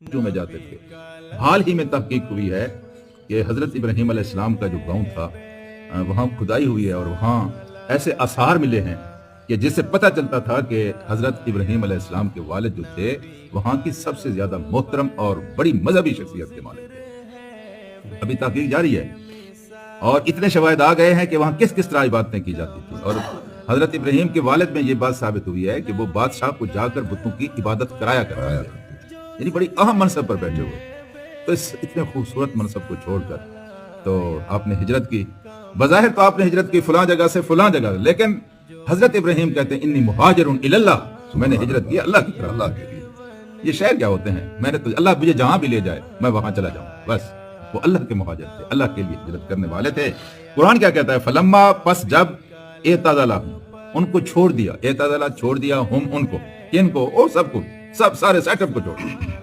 جو میں جاتے تھے. حال ہی میں تحقیق ہوئی ہے کہ حضرت ابراہیم علیہ السلام کا جو گاؤں تھا وہاں کھدائی ہوئی ہے اور وہاں ایسے آثار ملے ہیں کہ جس سے پتہ چلتا تھا کہ حضرت ابراہیم علیہ السلام کے والد جو تھے وہاں کی سب سے زیادہ محترم اور بڑی مذہبی شخصیت کے مالک تھے. ابھی تحقیق جاری ہے اور اتنے شواہد آ گئے ہیں کہ وہاں کس کس طرح عبادتیں کی جاتی تھی. اور حضرت ابراہیم کے والد میں یہ بات ثابت ہوئی ہے کہ وہ بادشاہ کو جا کر بتوں کی عبادت کرایا کرتے تھے, یعنی بڑی اہم منصب پر بیٹھے ہوئے. تو اس اتنے خوبصورت منصب کو چھوڑ کر تو آپ نے ہجرت کی. بظاہر تو آپ نے ہجرت کی فلاں جگہ سے فلاں جگہ, لیکن حضرت ابراہیم کہتے ہیں انی مہاجر الی اللہ, میں نے ہجرت کی اللہ کی طرف. اللہ کے لیے یہ شہر کیا ہوتے ہیں, میں نے تو اللہ مجھے جہاں بھی لے جائے میں وہاں چلا جاؤں, بس. وہ اللہ کے مہاجر تھے, اللہ کے لیے ہجرت کرنے والے تھے. قرآن کیا کہتا ہے, فلما پس جب اعتزلہم ان کو چھوڑ دیا, اعتزلہ چھوڑ دیا, ہم ان کو, کن کو, او سب کو, سب سارے سیٹ اپ کو چھوڑ دیا.